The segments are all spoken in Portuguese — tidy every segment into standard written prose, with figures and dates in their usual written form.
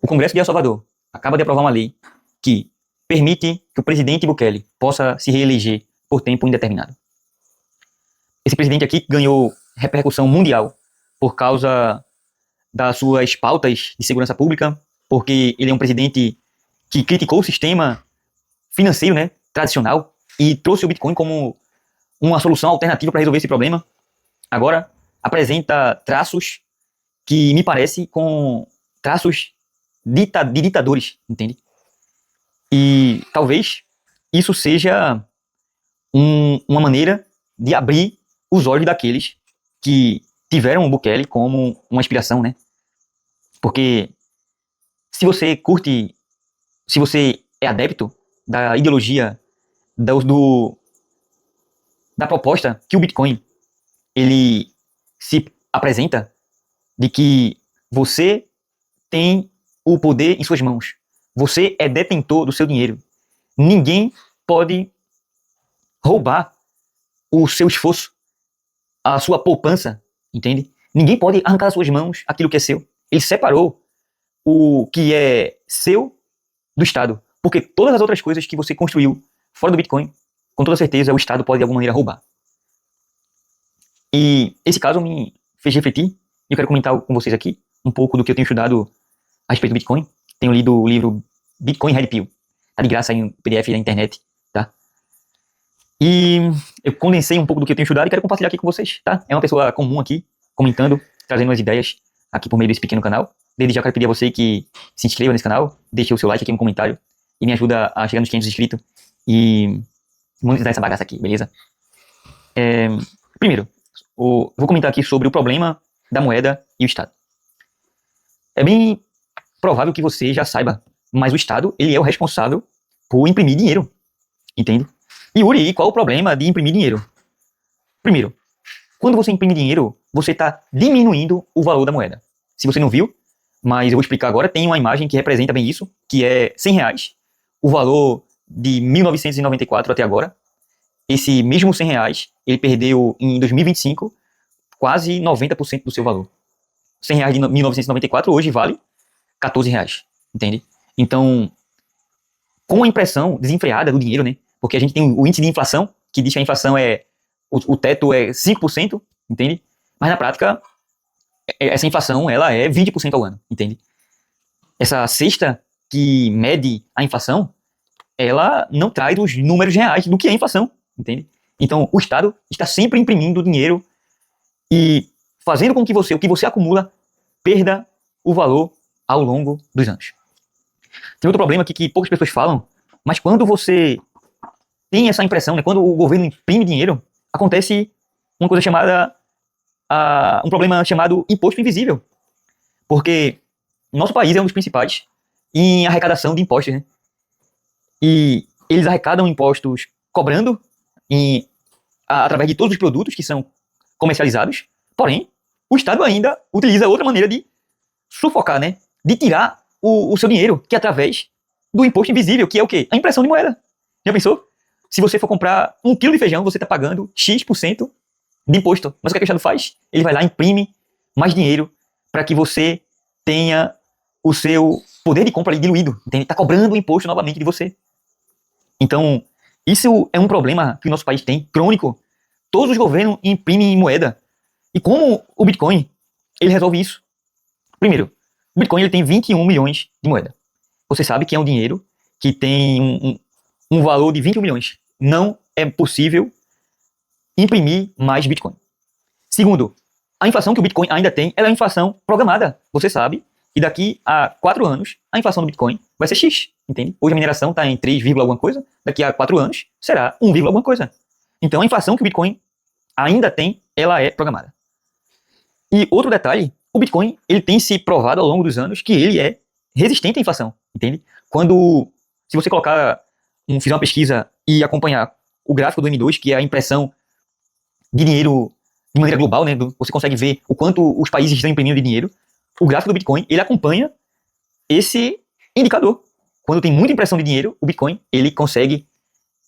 O Congresso de El Salvador acaba de aprovar uma lei que permite que o presidente Bukele possa se reeleger por tempo indeterminado. Esse presidente aqui ganhou repercussão mundial por causa das suas pautas de segurança pública, porque ele é um presidente que criticou o sistema financeiro, né, tradicional, e trouxe o Bitcoin como uma solução alternativa para resolver esse problema. Agora apresenta traços que me parece com traços de ditadores, entende? E talvez isso seja uma maneira de abrir os olhos daqueles que tiveram o Bukele como uma inspiração, né? Porque se você curte, se você é adepto da ideologia, da proposta que o Bitcoin ele se apresenta, de que você tem o poder em suas mãos, você é detentor do seu dinheiro, ninguém pode roubar o seu esforço, a sua poupança, entende? Ninguém pode arrancar das suas mãos aquilo que é seu. Ele separou o que é seu do Estado, porque todas as outras coisas que você construiu fora do Bitcoin, com toda certeza o Estado pode de alguma maneira roubar. E esse caso me fez refletir, e eu quero comentar com vocês aqui um pouco do que eu tenho estudado a respeito do Bitcoin. Tenho lido o livro Bitcoin Red Pill, tá de graça aí no PDF da internet, tá? E eu condensei um pouco do que eu tenho estudado e quero compartilhar aqui com vocês, tá? É uma pessoa comum aqui, comentando, trazendo umas ideias aqui por meio desse pequeno canal. Desde já quero pedir a você que se inscreva nesse canal, deixe o seu like aqui no comentário e me ajuda a chegar nos 500 inscritos e monetizar essa bagaça aqui, beleza? Primeiro, vou comentar aqui sobre o problema da moeda e o Estado. É bem provável que você já saiba, mas o Estado, ele é o responsável por imprimir dinheiro, entende? E Yuri, qual o problema de imprimir dinheiro? Primeiro, quando você imprime dinheiro, você está diminuindo o valor da moeda. Se você não viu, mas eu vou explicar agora, tem uma imagem que representa bem isso, que é R$100, o valor de 1994 até agora. Esse mesmo R$100, ele perdeu em 2025 quase 90% do seu valor. R$100 de 1994 hoje vale R$14, entende? Então, com a impressão desenfreada do dinheiro, né? Porque a gente tem o índice de inflação, que diz que a inflação o teto é 5%, entende? Mas na prática, essa inflação, ela é 20% ao ano, entende? Essa cesta que mede a inflação, ela não traz os números reais do que é a inflação, entende? Então, o Estado está sempre imprimindo dinheiro e fazendo com que o que você acumula perda o valor ao longo dos anos. Tem outro problema aqui que poucas pessoas falam, mas quando você tem essa impressão, né, quando o governo imprime dinheiro, acontece uma coisa chamada, um problema chamado imposto invisível. Porque nosso país é um dos principais em arrecadação de impostos, né? E eles arrecadam impostos cobrando através de todos os produtos que são comercializados, porém, o Estado ainda utiliza outra maneira de sufocar, né? De tirar o seu dinheiro, que é através do imposto invisível, que é o quê? A impressão de moeda. Já pensou? Se você for comprar 1 quilo de feijão, você está pagando X% de imposto. Mas o que o Estado faz? Ele vai lá e imprime mais dinheiro para que você tenha o seu poder de compra ali diluído, entende? Está cobrando o imposto novamente de você. Então, isso é um problema que o nosso país tem, crônico. Todos os governos imprimem moeda. E como o Bitcoin, ele resolve isso? Primeiro, o Bitcoin ele tem 21 milhões de moeda. Você sabe que é um dinheiro que tem um valor de 21 milhões. Não é possível imprimir mais Bitcoin. Segundo, a inflação que o Bitcoin ainda tem, ela é uma inflação programada. Você sabe que daqui a 4 anos, a inflação do Bitcoin vai ser X, entende? Hoje a mineração está em 3, alguma coisa, daqui a 4 anos será 1, alguma coisa. Então a inflação que o Bitcoin ainda tem, ela é programada. E outro detalhe, o Bitcoin ele tem se provado ao longo dos anos que ele é resistente à inflação, entende? Se você fizer uma pesquisa e acompanhar o gráfico do M2, que é a impressão de dinheiro de maneira global, né? Você consegue ver o quanto os países estão imprimindo de dinheiro. O gráfico do Bitcoin, ele acompanha esse indicador. Quando tem muita impressão de dinheiro, o Bitcoin, ele consegue,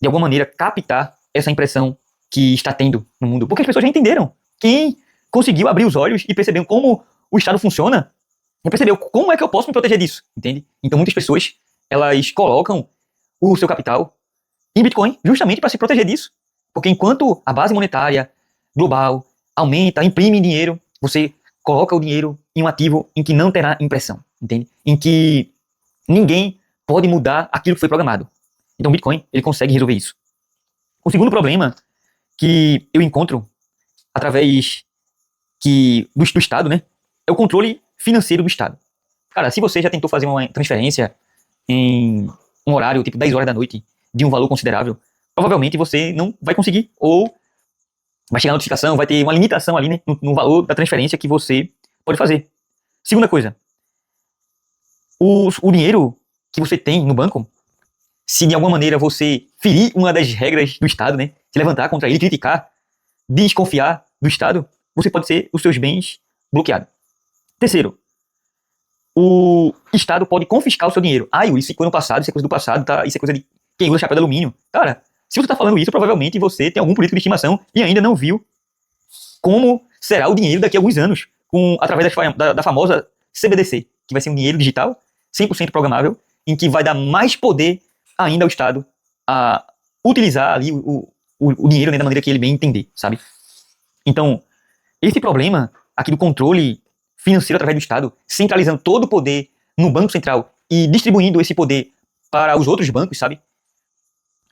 de alguma maneira, captar essa impressão que está tendo no mundo. Porque as pessoas já entenderam. Quem conseguiu abrir os olhos e perceber como o Estado funciona, Já percebeu como é que eu posso me proteger disso, entende? Então muitas pessoas, elas colocam o seu capital em Bitcoin justamente para se proteger disso. Porque enquanto a base monetária global aumenta, imprime dinheiro, você coloca o dinheiro em um ativo em que não terá impressão, entende? Em que ninguém pode mudar aquilo que foi programado. Então o Bitcoin, ele consegue resolver isso. O segundo problema que eu encontro através do Estado, né, é o controle financeiro do Estado. Cara, se você já tentou fazer uma transferência em um horário, tipo 10 horas da noite, de um valor considerável, provavelmente você não vai conseguir, ou vai chegar a notificação, vai ter uma limitação ali, né, no valor da transferência que você pode fazer. Segunda coisa, o dinheiro que você tem no banco, se de alguma maneira você ferir uma das regras do Estado, né, se levantar contra ele, criticar, desconfiar do Estado, você pode ter os seus bens bloqueados. Terceiro, o Estado pode confiscar o seu dinheiro. Ah, Yuri, isso ficou no passado, isso é coisa do passado, tá? Isso é coisa de quem usa chapéu de alumínio. Cara, se você tá falando isso, provavelmente você tem algum político de estimação e ainda não viu como será o dinheiro daqui a alguns anos, através da famosa CBDC, que vai ser um dinheiro digital, 100% programável, em que vai dar mais poder ainda ao Estado a utilizar ali o dinheiro, né, da maneira que ele bem entender, sabe? Então, esse problema aqui do controle financeiro através do Estado, centralizando todo o poder no Banco Central e distribuindo esse poder para os outros bancos, sabe?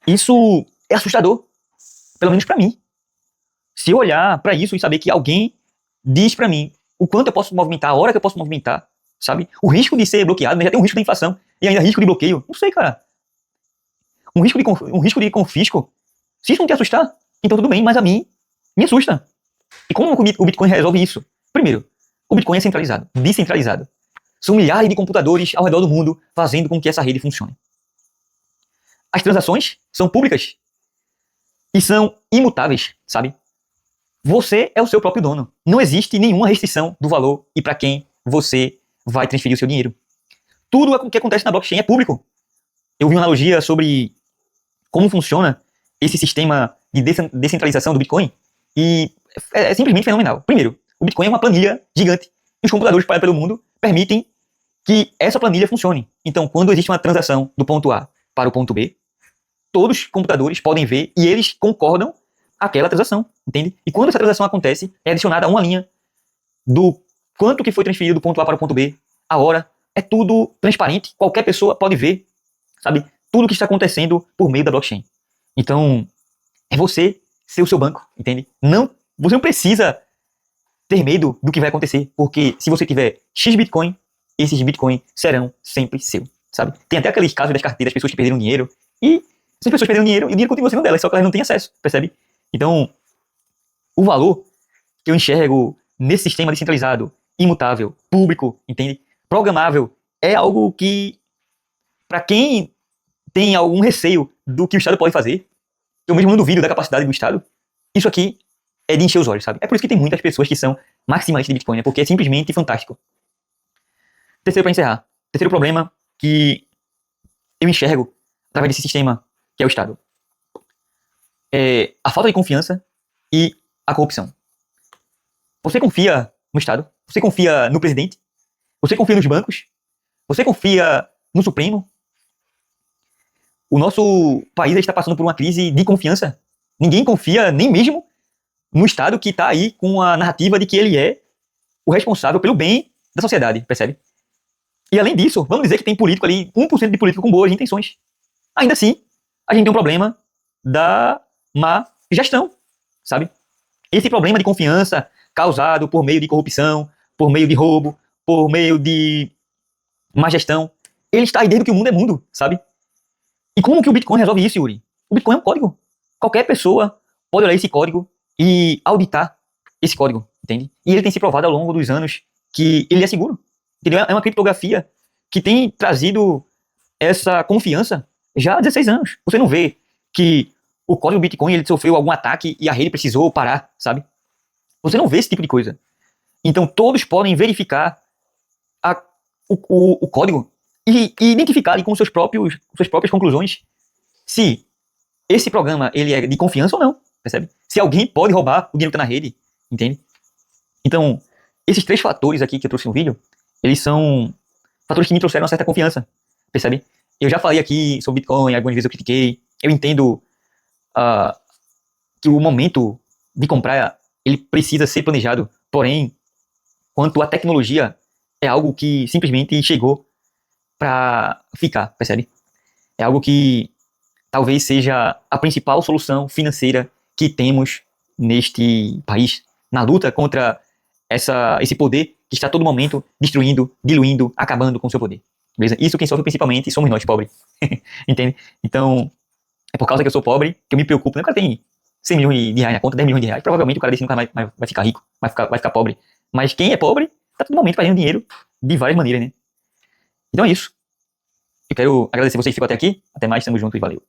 Isso é assustador, pelo menos para mim. Se eu olhar para isso e saber que alguém diz para mim o quanto eu posso movimentar, a hora que eu posso movimentar, sabe? O risco de ser bloqueado, né? Já tem um risco da inflação e ainda risco de bloqueio. Não sei, cara. Um risco de confisco. Se isso não te assustar, então tudo bem, mas a mim me assusta. E como o Bitcoin resolve isso? Primeiro, o Bitcoin é centralizado, descentralizado. São milhares de computadores ao redor do mundo fazendo com que essa rede funcione. As transações são públicas e são imutáveis, sabe? Você é o seu próprio dono. Não existe nenhuma restrição do valor e para quem você vai transferir o seu dinheiro. Tudo o que acontece na blockchain é público. Eu vi uma analogia sobre como funciona esse sistema de descentralização do Bitcoin e é simplesmente fenomenal. Primeiro, o Bitcoin é uma planilha gigante e os computadores espalhados pelo mundo permitem que essa planilha funcione. Então, quando existe uma transação do ponto A para o ponto B, todos os computadores podem ver e eles concordam aquela transação, entende? E quando essa transação acontece, é adicionada uma linha do quanto que foi transferido do ponto A para o ponto B, a hora, é tudo transparente, qualquer pessoa pode ver, sabe? Tudo que está acontecendo por meio da blockchain. Então, é você ser o seu banco, entende? Você não precisa ter medo do que vai acontecer, porque se você tiver X Bitcoin, esses Bitcoin serão sempre seu, sabe? Tem até aqueles casos das carteiras, pessoas que perderam dinheiro, e essas pessoas perderam dinheiro, e o dinheiro continua sendo delas, só que elas não têm acesso, percebe? Então, o valor que eu enxergo nesse sistema descentralizado, imutável, público, entende? Programável, é algo que, para quem tem algum receio do que o Estado pode fazer, eu mesmo não duvido da capacidade do Estado, isso aqui é de encher os olhos, sabe? É por isso que tem muitas pessoas que são maximalistas de Bitcoin, né? Porque é simplesmente fantástico. Terceiro, para encerrar. Terceiro problema que eu enxergo através desse sistema que é o Estado. É a falta de confiança e a corrupção. Você confia no Estado? Você confia no presidente? Você confia nos bancos? Você confia no Supremo? O nosso país está passando por uma crise de confiança. Ninguém confia nem mesmo no Estado que está aí com a narrativa de que ele é o responsável pelo bem da sociedade, percebe? E além disso, vamos dizer que tem político ali, 1% de político com boas intenções. Ainda assim, a gente tem um problema da má gestão, sabe? Esse problema de confiança causado por meio de corrupção, por meio de roubo, por meio de má gestão, ele está aí desde que o mundo é mundo, sabe? E como que o Bitcoin resolve isso, Yuri? O Bitcoin é um código. Qualquer pessoa pode olhar esse código e auditar esse código, entende? E ele tem se provado ao longo dos anos que ele é seguro, entendeu? É uma criptografia que tem trazido essa confiança já há 16 anos. Você não vê que o código Bitcoin ele sofreu algum ataque e a rede precisou parar, sabe? Você não vê esse tipo de coisa. Então todos podem verificar o código e identificar ali com suas próprias conclusões se esse programa ele é de confiança ou não, percebe? Se alguém pode roubar o dinheiro que está na rede, entende? Então, esses três fatores aqui que eu trouxe no vídeo, eles são fatores que me trouxeram uma certa confiança, percebe? Eu já falei aqui sobre Bitcoin, algumas vezes eu critiquei. Eu entendo que o momento de comprar, ele precisa ser planejado. Porém, quanto à tecnologia, é algo que simplesmente chegou para ficar, percebe? É algo que talvez seja a principal solução financeira que temos neste país, na luta contra esse poder que está a todo momento destruindo, diluindo, acabando com o seu poder. Beleza? Isso quem sofre principalmente somos nós, pobres. Entende? Então, é por causa que eu sou pobre que eu me preocupo. O cara tem 100 milhões de reais na conta, 10 milhões de reais. Provavelmente o cara desse nunca mais vai ficar rico, vai ficar pobre. Mas quem é pobre, tá todo momento fazendo dinheiro de várias maneiras, né? Então é isso. Eu quero agradecer vocês que ficam até aqui. Até mais, tamo junto e valeu.